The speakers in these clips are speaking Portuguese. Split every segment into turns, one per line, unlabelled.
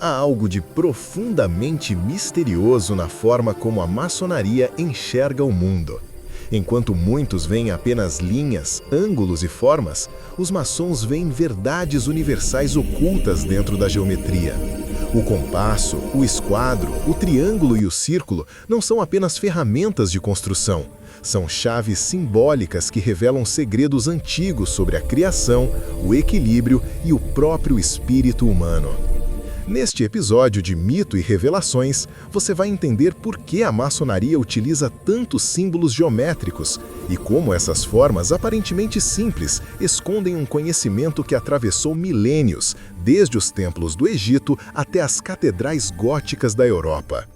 Há algo de profundamente misterioso na forma como a maçonaria enxerga o mundo. Enquanto muitos veem apenas linhas, ângulos e formas, os maçons veem verdades universais ocultas dentro da geometria. O compasso, o esquadro, o triângulo e o círculo não são apenas ferramentas de construção. São chaves simbólicas que revelam segredos antigos sobre a criação, o equilíbrio e o próprio espírito humano. Neste episódio de Mito e Revelações, você vai entender por que a maçonaria utiliza tantos símbolos geométricos e como essas formas aparentemente simples escondem um conhecimento que atravessou milênios, desde os templos do Egito até as catedrais góticas da Europa.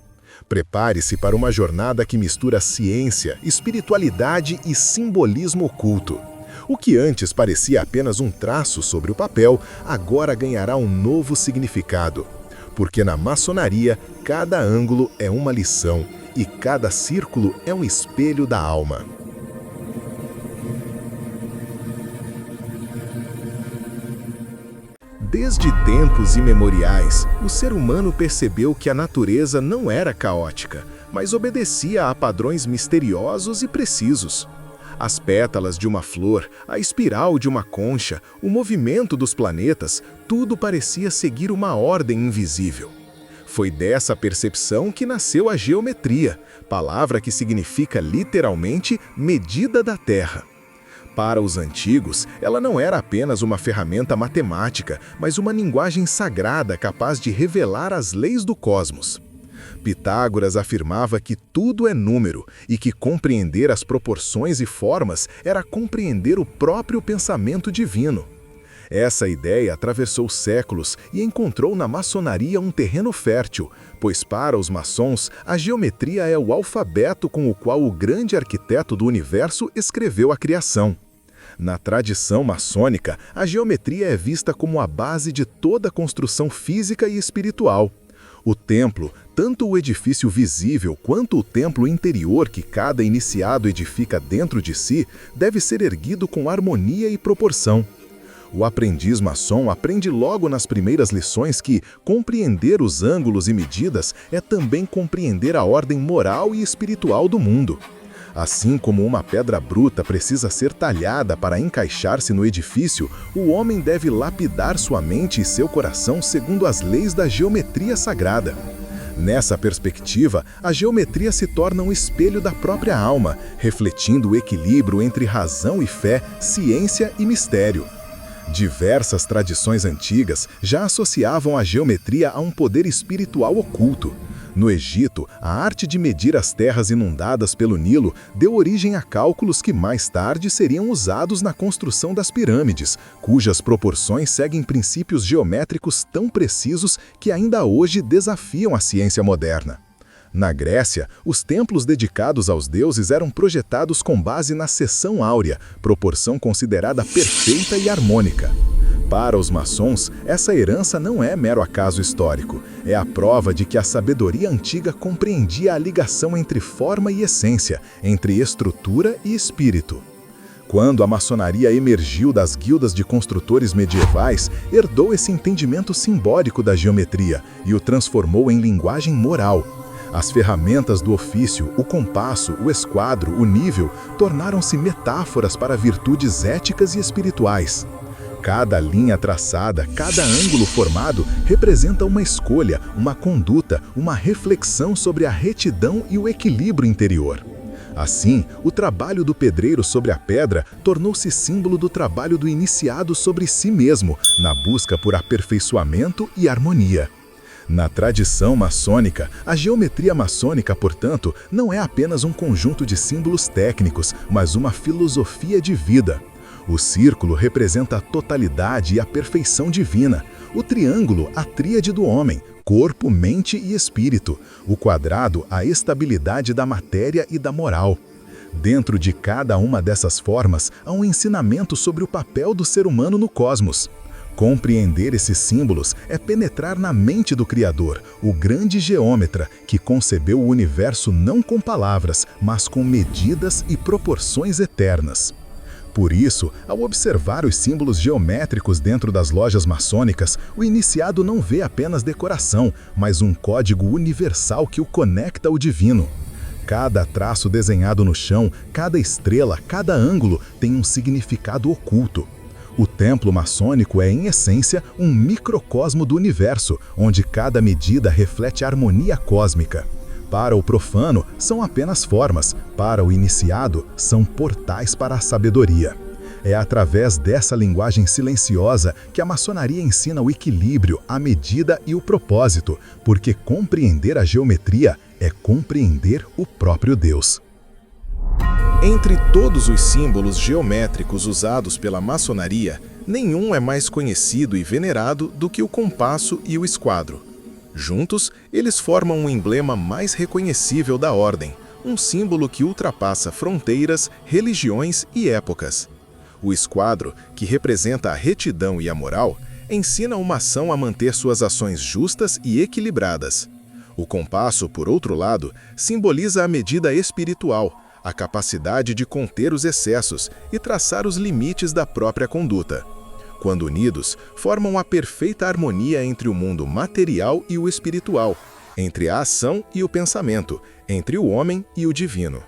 Prepare-se para uma jornada que mistura ciência, espiritualidade e simbolismo oculto. O que antes parecia apenas um traço sobre o papel, agora ganhará um novo significado. Porque na maçonaria, cada ângulo é uma lição e cada círculo é um espelho da alma. Desde tempos imemoriais, o ser humano percebeu que a natureza não era caótica, mas obedecia a padrões misteriosos e precisos. As pétalas de uma flor, a espiral de uma concha, o movimento dos planetas, tudo parecia seguir uma ordem invisível. Foi dessa percepção que nasceu a geometria, palavra que significa literalmente medida da Terra. Para os antigos, ela não era apenas uma ferramenta matemática, mas uma linguagem sagrada capaz de revelar as leis do cosmos. Pitágoras afirmava que tudo é número e que compreender as proporções e formas era compreender o próprio pensamento divino. Essa ideia atravessou séculos e encontrou na maçonaria um terreno fértil, pois para os maçons a geometria é o alfabeto com o qual o grande arquiteto do universo escreveu a criação. Na tradição maçônica, a geometria é vista como a base de toda construção física e espiritual. O templo, tanto o edifício visível quanto o templo interior que cada iniciado edifica dentro de si, deve ser erguido com harmonia e proporção. O aprendiz maçom aprende logo nas primeiras lições que compreender os ângulos e medidas é também compreender a ordem moral e espiritual do mundo. Assim como uma pedra bruta precisa ser talhada para encaixar-se no edifício, o homem deve lapidar sua mente e seu coração segundo as leis da geometria sagrada. Nessa perspectiva, a geometria se torna um espelho da própria alma, refletindo o equilíbrio entre razão e fé, ciência e mistério. Diversas tradições antigas já associavam a geometria a um poder espiritual oculto. No Egito, a arte de medir as terras inundadas pelo Nilo deu origem a cálculos que mais tarde seriam usados na construção das pirâmides, cujas proporções seguem princípios geométricos tão precisos que ainda hoje desafiam a ciência moderna. Na Grécia, os templos dedicados aos deuses eram projetados com base na seção áurea, proporção considerada perfeita e harmônica. Para os maçons, essa herança não é mero acaso histórico, é a prova de que a sabedoria antiga compreendia a ligação entre forma e essência, entre estrutura e espírito. Quando a maçonaria emergiu das guildas de construtores medievais, herdou esse entendimento simbólico da geometria e o transformou em linguagem moral. As ferramentas do ofício, o compasso, o esquadro, o nível, tornaram-se metáforas para virtudes éticas e espirituais. Cada linha traçada, cada ângulo formado representa uma escolha, uma conduta, uma reflexão sobre a retidão e o equilíbrio interior. Assim, o trabalho do pedreiro sobre a pedra tornou-se símbolo do trabalho do iniciado sobre si mesmo, na busca por aperfeiçoamento e harmonia. Na tradição maçônica, a geometria maçônica, portanto, não é apenas um conjunto de símbolos técnicos, mas uma filosofia de vida. O círculo representa a totalidade e a perfeição divina. O triângulo, a tríade do homem, corpo, mente e espírito. O quadrado, a estabilidade da matéria e da moral. Dentro de cada uma dessas formas, há um ensinamento sobre o papel do ser humano no cosmos. Compreender esses símbolos é penetrar na mente do Criador, o grande geômetra, que concebeu o universo não com palavras, mas com medidas e proporções eternas. Por isso, ao observar os símbolos geométricos dentro das lojas maçônicas, o iniciado não vê apenas decoração, mas um código universal que o conecta ao divino. Cada traço desenhado no chão, cada estrela, cada ângulo tem um significado oculto. O templo maçônico é, em essência, um microcosmo do universo, onde cada medida reflete a harmonia cósmica. Para o profano, são apenas formas, para o iniciado, são portais para a sabedoria. É através dessa linguagem silenciosa que a maçonaria ensina o equilíbrio, a medida e o propósito, porque compreender a geometria é compreender o próprio Deus. Entre todos os símbolos geométricos usados pela maçonaria, nenhum é mais conhecido e venerado do que o compasso e o esquadro. Juntos, eles formam um emblema mais reconhecível da ordem, um símbolo que ultrapassa fronteiras, religiões e épocas. O esquadro, que representa a retidão e a moral, ensina o maçom a manter suas ações justas e equilibradas. O compasso, por outro lado, simboliza a medida espiritual, a capacidade de conter os excessos e traçar os limites da própria conduta. Quando unidos, formam a perfeita harmonia entre o mundo material e o espiritual, entre a ação e o pensamento, entre o homem e o divino.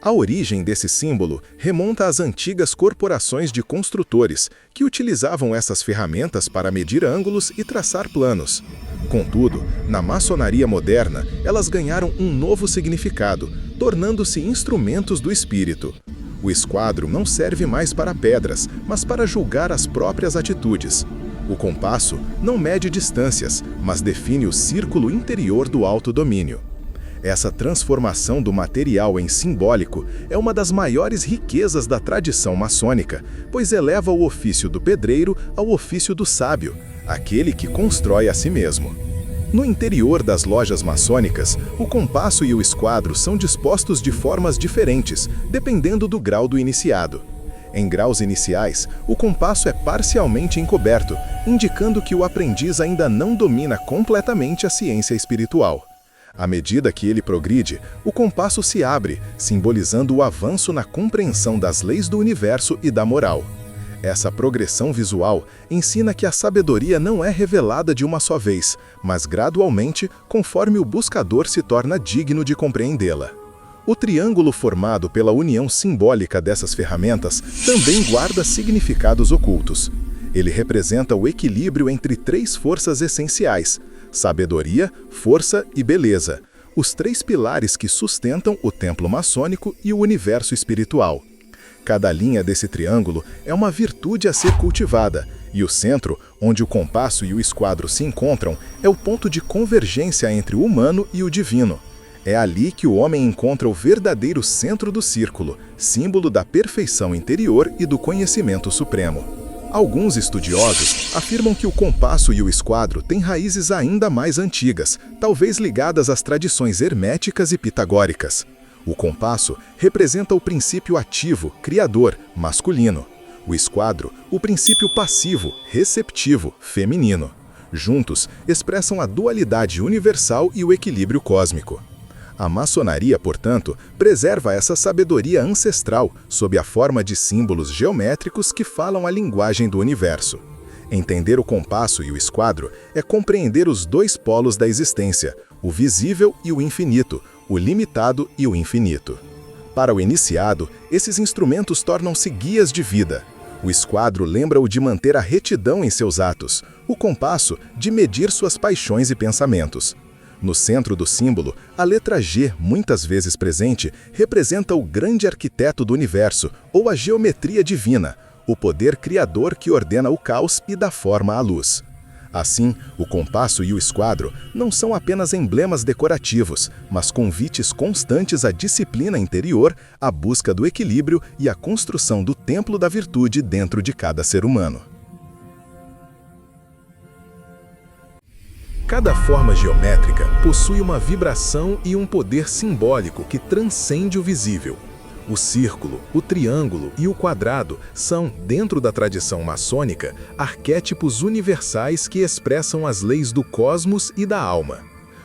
A origem desse símbolo remonta às antigas corporações de construtores, que utilizavam essas ferramentas para medir ângulos e traçar planos. Contudo, na maçonaria moderna, elas ganharam um novo significado, tornando-se instrumentos do espírito. O esquadro não serve mais para pedras, mas para julgar as próprias atitudes. O compasso não mede distâncias, mas define o círculo interior do autodomínio. Essa transformação do material em simbólico é uma das maiores riquezas da tradição maçônica, pois eleva o ofício do pedreiro ao ofício do sábio, aquele que constrói a si mesmo. No interior das lojas maçônicas, o compasso e o esquadro são dispostos de formas diferentes, dependendo do grau do iniciado. Em graus iniciais, o compasso é parcialmente encoberto, indicando que o aprendiz ainda não domina completamente a ciência espiritual. À medida que ele progride, o compasso se abre, simbolizando o avanço na compreensão das leis do universo e da moral. Essa progressão visual ensina que a sabedoria não é revelada de uma só vez, mas gradualmente, conforme o buscador se torna digno de compreendê-la. O triângulo formado pela união simbólica dessas ferramentas também guarda significados ocultos. Ele representa o equilíbrio entre três forças essenciais: sabedoria, força e beleza, os três pilares que sustentam o templo maçônico e o universo espiritual. Cada linha desse triângulo é uma virtude a ser cultivada, e o centro, onde o compasso e o esquadro se encontram, é o ponto de convergência entre o humano e o divino. É ali que o homem encontra o verdadeiro centro do círculo, símbolo da perfeição interior e do conhecimento supremo. Alguns estudiosos afirmam que o compasso e o esquadro têm raízes ainda mais antigas, talvez ligadas às tradições herméticas e pitagóricas. O compasso representa o princípio ativo, criador, masculino. O esquadro, o princípio passivo, receptivo, feminino. Juntos, expressam a dualidade universal e o equilíbrio cósmico. A maçonaria, portanto, preserva essa sabedoria ancestral sob a forma de símbolos geométricos que falam a linguagem do universo. Entender o compasso e o esquadro é compreender os dois polos da existência, o visível e o infinito, o limitado e o infinito. Para o iniciado, esses instrumentos tornam-se guias de vida. O esquadro lembra-o de manter a retidão em seus atos, o compasso de medir suas paixões e pensamentos. No centro do símbolo, a letra G, muitas vezes presente, representa o grande arquiteto do universo, ou a geometria divina, o poder criador que ordena o caos e dá forma à luz. Assim, o compasso e o esquadro não são apenas emblemas decorativos, mas convites constantes à disciplina interior, à busca do equilíbrio e à construção do templo da virtude dentro de cada ser humano. Cada forma geométrica possui uma vibração e um poder simbólico que transcende o visível. O círculo, o triângulo e o quadrado são, dentro da tradição maçônica, arquétipos universais que expressam as leis do cosmos e da alma.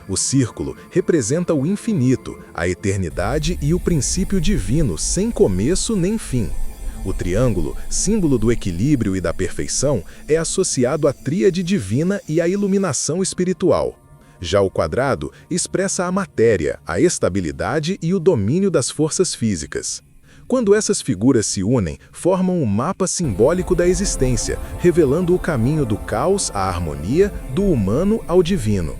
O círculo representa o infinito, a eternidade e o princípio divino sem começo nem fim. O triângulo, símbolo do equilíbrio e da perfeição, é associado à tríade divina e à iluminação espiritual. Já o quadrado expressa a matéria, a estabilidade e o domínio das forças físicas. Quando essas figuras se unem, formam um mapa simbólico da existência, revelando o caminho do caos à harmonia, do humano ao divino.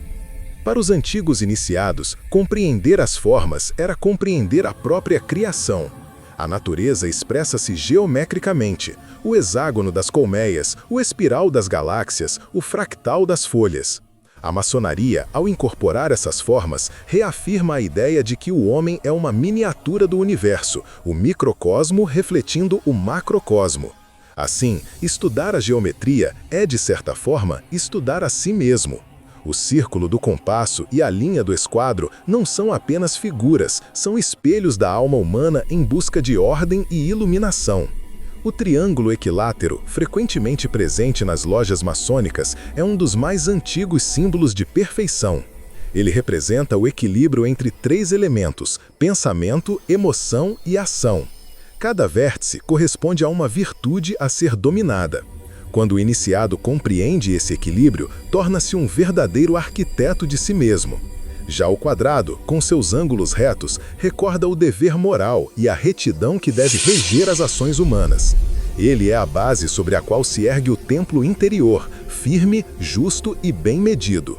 Para os antigos iniciados, compreender as formas era compreender a própria criação. A natureza expressa-se geometricamente: o hexágono das colmeias, o espiral das galáxias, o fractal das folhas. A maçonaria, ao incorporar essas formas, reafirma a ideia de que o homem é uma miniatura do universo, o microcosmo refletindo o macrocosmo. Assim, estudar a geometria é, de certa forma, estudar a si mesmo. O círculo do compasso e a linha do esquadro não são apenas figuras, são espelhos da alma humana em busca de ordem e iluminação. O triângulo equilátero, frequentemente presente nas lojas maçônicas, é um dos mais antigos símbolos de perfeição. Ele representa o equilíbrio entre três elementos: pensamento, emoção e ação. Cada vértice corresponde a uma virtude a ser dominada. Quando o iniciado compreende esse equilíbrio, torna-se um verdadeiro arquiteto de si mesmo. Já o quadrado, com seus ângulos retos, recorda o dever moral e a retidão que deve reger as ações humanas. Ele é a base sobre a qual se ergue o templo interior, firme, justo e bem medido.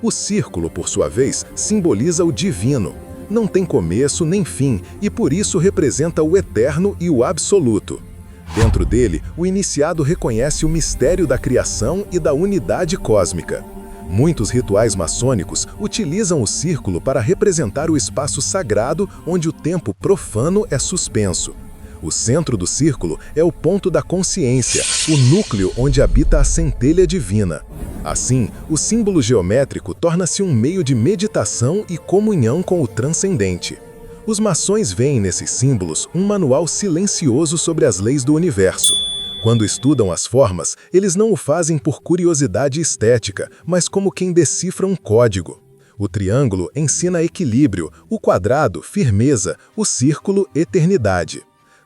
O círculo, por sua vez, simboliza o divino. Não tem começo nem fim e por isso representa o eterno e o absoluto. Dentro dele, o iniciado reconhece o mistério da criação e da unidade cósmica. Muitos rituais maçônicos utilizam o círculo para representar o espaço sagrado onde o tempo profano é suspenso. O centro do círculo é o ponto da consciência, o núcleo onde habita a centelha divina. Assim, o símbolo geométrico torna-se um meio de meditação e comunhão com o transcendente. Os maçons veem nesses símbolos um manual silencioso sobre as leis do universo. Quando estudam as formas, eles não o fazem por curiosidade estética, mas como quem decifra um código. O triângulo ensina equilíbrio, o quadrado, firmeza, o círculo, eternidade.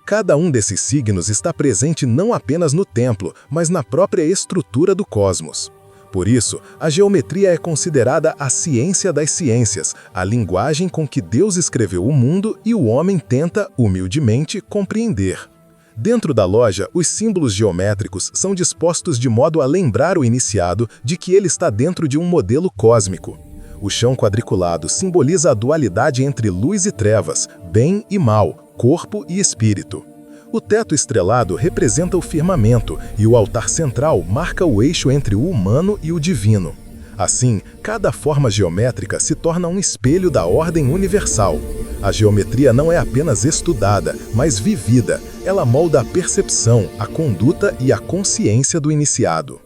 Cada um desses signos está presente não apenas no templo, mas na própria estrutura do cosmos. Por isso, a geometria é considerada a ciência das ciências, a linguagem com que Deus escreveu o mundo e o homem tenta, humildemente, compreender. Dentro da loja, os símbolos geométricos são dispostos de modo a lembrar o iniciado de que ele está dentro de um modelo cósmico. O chão quadriculado simboliza a dualidade entre luz e trevas, bem e mal, corpo e espírito. O teto estrelado representa o firmamento e o altar central marca o eixo entre o humano e o divino. Assim, cada forma geométrica se torna um espelho da ordem universal. A geometria não é apenas estudada, mas vivida. Ela molda a percepção, a conduta e a consciência do iniciado.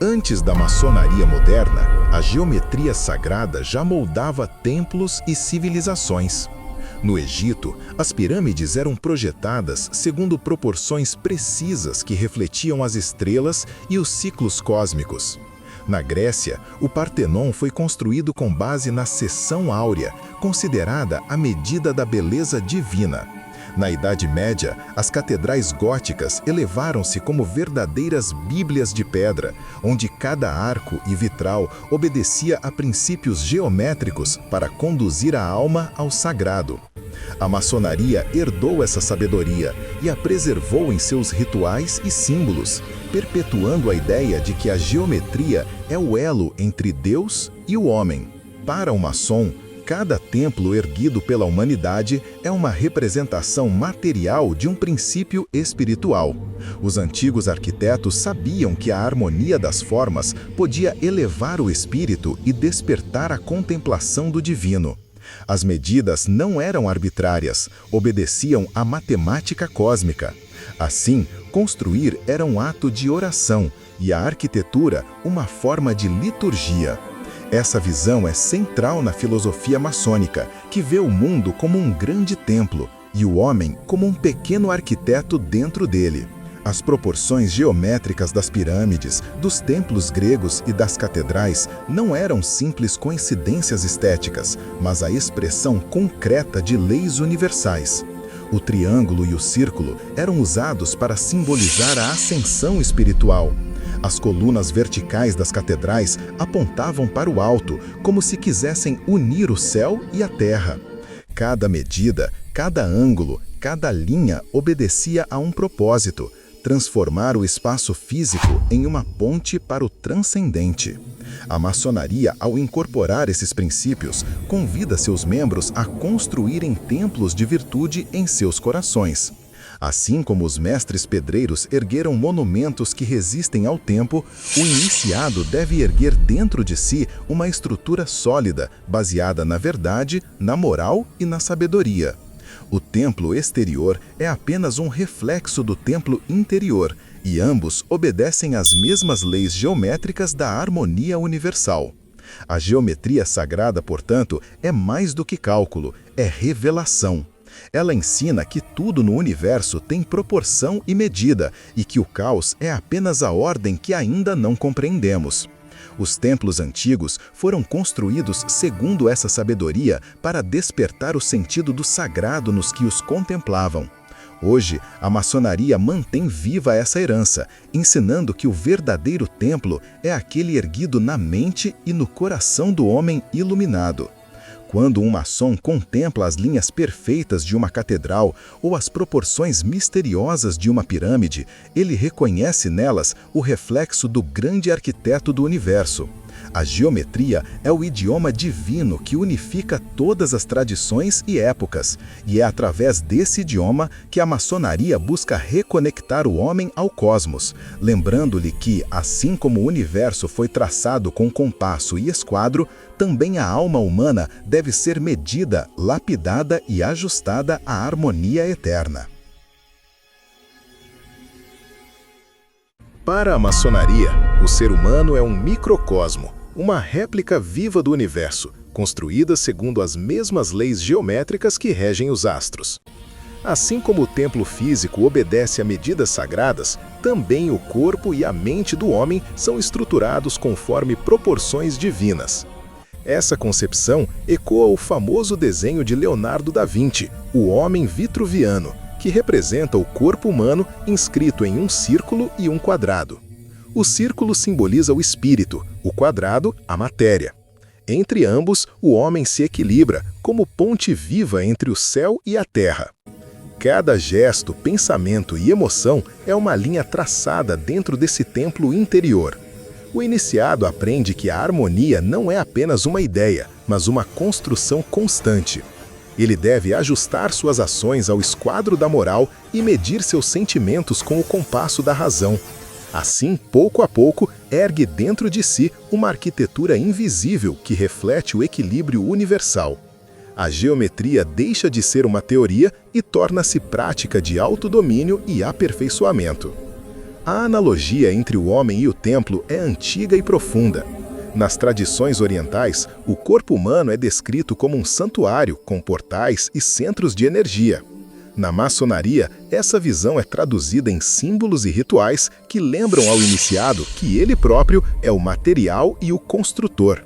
Antes da maçonaria moderna, a geometria sagrada já moldava templos e civilizações. No Egito, as pirâmides eram projetadas segundo proporções precisas que refletiam as estrelas e os ciclos cósmicos. Na Grécia, o Partenon foi construído com base na seção áurea, considerada a medida da beleza divina. Na Idade Média, as catedrais góticas elevaram-se como verdadeiras bíblias de pedra, onde cada arco e vitral obedecia a princípios geométricos para conduzir a alma ao sagrado. A maçonaria herdou essa sabedoria e a preservou em seus rituais e símbolos, perpetuando a ideia de que a geometria é o elo entre Deus e o homem. Para o maçom, cada templo erguido pela humanidade é uma representação material de um princípio espiritual. Os antigos arquitetos sabiam que a harmonia das formas podia elevar o espírito e despertar a contemplação do divino. As medidas não eram arbitrárias, obedeciam à matemática cósmica. Assim, construir era um ato de oração e a arquitetura uma forma de liturgia. Essa visão é central na filosofia maçônica, que vê o mundo como um grande templo e o homem como um pequeno arquiteto dentro dele. As proporções geométricas das pirâmides, dos templos gregos e das catedrais não eram simples coincidências estéticas, mas a expressão concreta de leis universais. O triângulo e o círculo eram usados para simbolizar a ascensão espiritual. As colunas verticais das catedrais apontavam para o alto, como se quisessem unir o céu e a terra. Cada medida, cada ângulo, cada linha obedecia a um propósito: transformar o espaço físico em uma ponte para o transcendente. A maçonaria, ao incorporar esses princípios, convida seus membros a construírem templos de virtude em seus corações. Assim como os mestres pedreiros ergueram monumentos que resistem ao tempo, o iniciado deve erguer dentro de si uma estrutura sólida, baseada na verdade, na moral e na sabedoria. O templo exterior é apenas um reflexo do templo interior, e ambos obedecem às mesmas leis geométricas da harmonia universal. A geometria sagrada, portanto, é mais do que cálculo, é revelação. Ela ensina que tudo no universo tem proporção e medida, e que o caos é apenas a ordem que ainda não compreendemos. Os templos antigos foram construídos segundo essa sabedoria para despertar o sentido do sagrado nos que os contemplavam. Hoje, a maçonaria mantém viva essa herança, ensinando que o verdadeiro templo é aquele erguido na mente e no coração do homem iluminado. Quando um maçom contempla as linhas perfeitas de uma catedral ou as proporções misteriosas de uma pirâmide, ele reconhece nelas o reflexo do grande arquiteto do universo. A geometria é o idioma divino que unifica todas as tradições e épocas, e é através desse idioma que a maçonaria busca reconectar o homem ao cosmos, lembrando-lhe que, assim como o universo foi traçado com compasso e esquadro, também a alma humana deve ser medida, lapidada e ajustada à harmonia eterna. Para a maçonaria, o ser humano é um microcosmo, uma réplica viva do universo, construída segundo as mesmas leis geométricas que regem os astros. Assim como o templo físico obedece a medidas sagradas, também o corpo e a mente do homem são estruturados conforme proporções divinas. Essa concepção ecoa o famoso desenho de Leonardo da Vinci, o Homem Vitruviano, que representa o corpo humano inscrito em um círculo e um quadrado. O círculo simboliza o espírito, o quadrado, a matéria. Entre ambos, o homem se equilibra como ponte viva entre o céu e a terra. Cada gesto, pensamento e emoção é uma linha traçada dentro desse templo interior. O iniciado aprende que a harmonia não é apenas uma ideia, mas uma construção constante. Ele deve ajustar suas ações ao esquadro da moral e medir seus sentimentos com o compasso da razão. Assim, pouco a pouco, ergue dentro de si uma arquitetura invisível que reflete o equilíbrio universal. A geometria deixa de ser uma teoria e torna-se prática de autodomínio e aperfeiçoamento. A analogia entre o homem e o templo é antiga e profunda. Nas tradições orientais, o corpo humano é descrito como um santuário com portais e centros de energia. Na maçonaria, essa visão é traduzida em símbolos e rituais que lembram ao iniciado que ele próprio é o material e o construtor.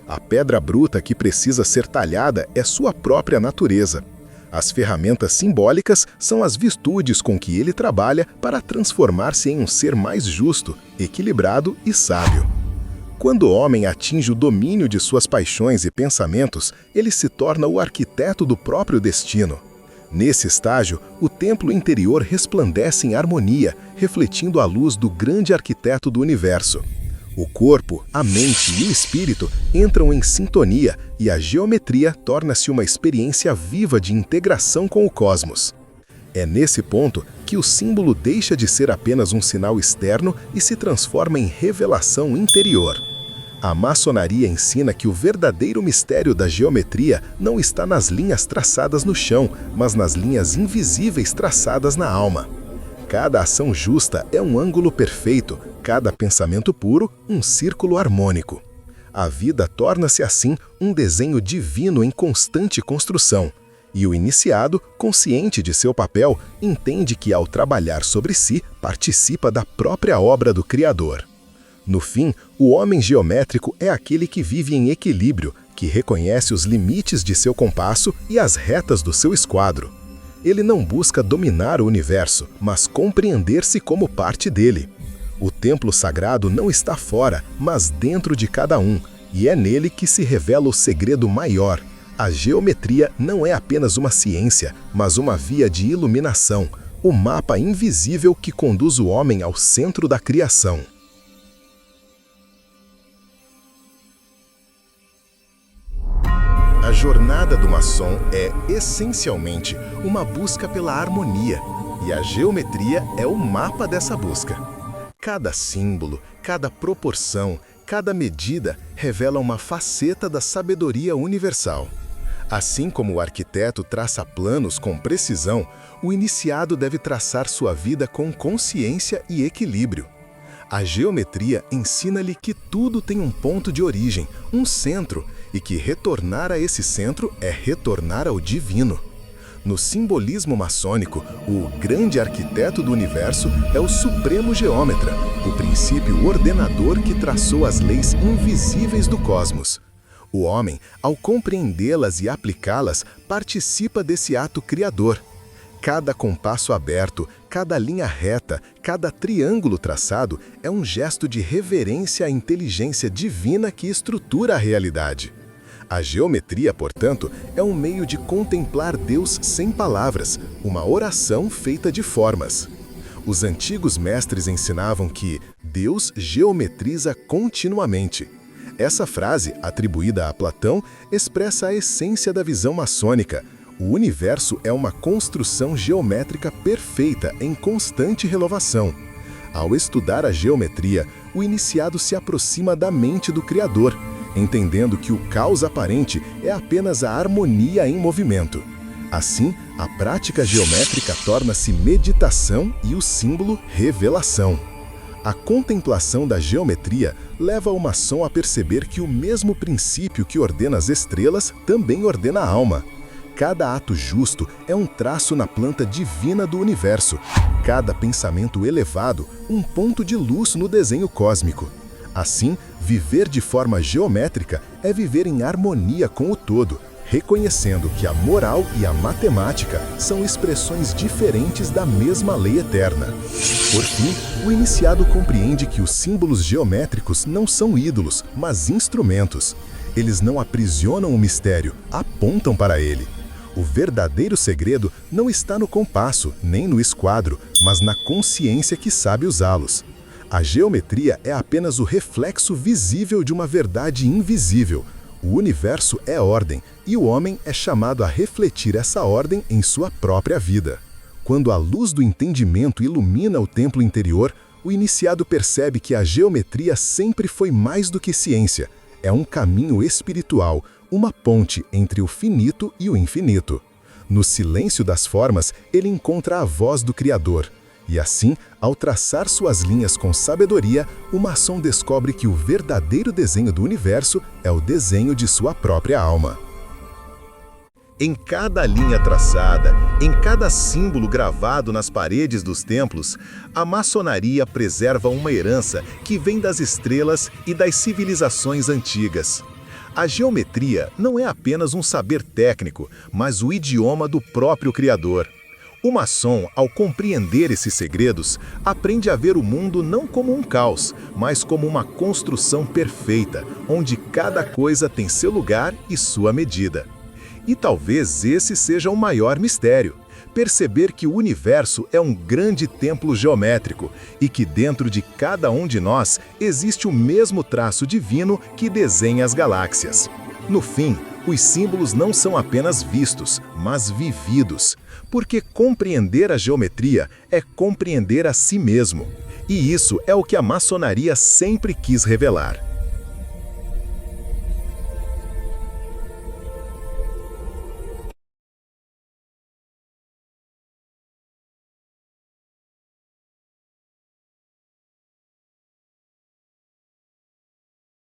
A pedra bruta que precisa ser talhada é sua própria natureza. As ferramentas simbólicas são as virtudes com que ele trabalha para transformar-se em um ser mais justo, equilibrado e sábio. Quando o homem atinge o domínio de suas paixões e pensamentos, ele se torna o arquiteto do próprio destino. Nesse estágio, o templo interior resplandece em harmonia, refletindo a luz do grande arquiteto do universo. O corpo, a mente e o espírito entram em sintonia e a geometria torna-se uma experiência viva de integração com o cosmos. É nesse ponto que o símbolo deixa de ser apenas um sinal externo e se transforma em revelação interior. A maçonaria ensina que o verdadeiro mistério da geometria não está nas linhas traçadas no chão, mas nas linhas invisíveis traçadas na alma. Cada ação justa é um ângulo perfeito, cada pensamento puro, um círculo harmônico. A vida torna-se assim um desenho divino em constante construção. E o iniciado, consciente de seu papel, entende que ao trabalhar sobre si, participa da própria obra do Criador. No fim, o homem geométrico é aquele que vive em equilíbrio, que reconhece os limites de seu compasso e as retas do seu esquadro. Ele não busca dominar o universo, mas compreender-se como parte dele. O templo sagrado não está fora, mas dentro de cada um, e é nele que se revela o segredo maior. A geometria não é apenas uma ciência, mas uma via de iluminação, o mapa invisível que conduz o homem ao centro da criação. A jornada do maçom é, essencialmente, uma busca pela harmonia, e a geometria é o mapa dessa busca. Cada símbolo, cada proporção, cada medida revela uma faceta da sabedoria universal. Assim como o arquiteto traça planos com precisão, o iniciado deve traçar sua vida com consciência e equilíbrio. A geometria ensina-lhe que tudo tem um ponto de origem, um centro, e que retornar a esse centro é retornar ao divino. No simbolismo maçônico, o grande arquiteto do universo é o supremo geômetra, o princípio ordenador que traçou as leis invisíveis do cosmos. O homem, ao compreendê-las e aplicá-las, participa desse ato criador. Cada compasso aberto, cada linha reta, cada triângulo traçado é um gesto de reverência à inteligência divina que estrutura a realidade. A geometria, portanto, é um meio de contemplar Deus sem palavras, uma oração feita de formas. Os antigos mestres ensinavam que Deus geometriza continuamente. Essa frase, atribuída a Platão, expressa a essência da visão maçônica. O universo é uma construção geométrica perfeita em constante renovação. Ao estudar a geometria, o iniciado se aproxima da mente do Criador, entendendo que o caos aparente é apenas a harmonia em movimento. Assim, a prática geométrica torna-se meditação e o símbolo revelação. A contemplação da geometria leva o maçom a perceber que o mesmo princípio que ordena as estrelas também ordena a alma. Cada ato justo é um traço na planta divina do universo. Cada pensamento elevado, um ponto de luz no desenho cósmico. Assim, viver de forma geométrica é viver em harmonia com o todo, reconhecendo que a moral e a matemática são expressões diferentes da mesma lei eterna. Por fim, o iniciado compreende que os símbolos geométricos não são ídolos, mas instrumentos. Eles não aprisionam o mistério, apontam para ele. O verdadeiro segredo não está no compasso, nem no esquadro, mas na consciência que sabe usá-los. A geometria é apenas o reflexo visível de uma verdade invisível. O universo é ordem, e o homem é chamado a refletir essa ordem em sua própria vida. Quando a luz do entendimento ilumina o templo interior, o iniciado percebe que a geometria sempre foi mais do que ciência. É um caminho espiritual, uma ponte entre o finito e o infinito. No silêncio das formas, ele encontra a voz do Criador. E assim, ao traçar suas linhas com sabedoria, o maçom descobre que o verdadeiro desenho do universo é o desenho de sua própria alma. Em cada linha traçada, em cada símbolo gravado nas paredes dos templos, a maçonaria preserva uma herança que vem das estrelas e das civilizações antigas. A geometria não é apenas um saber técnico, mas o idioma do próprio Criador. O maçom, ao compreender esses segredos, aprende a ver o mundo não como um caos, mas como uma construção perfeita, onde cada coisa tem seu lugar e sua medida. E talvez esse seja o maior mistério: perceber que o universo é um grande templo geométrico e que dentro de cada um de nós existe o mesmo traço divino que desenha as galáxias. No fim, os símbolos não são apenas vistos, mas vividos, porque compreender a geometria é compreender a si mesmo. E isso é o que a maçonaria sempre quis revelar.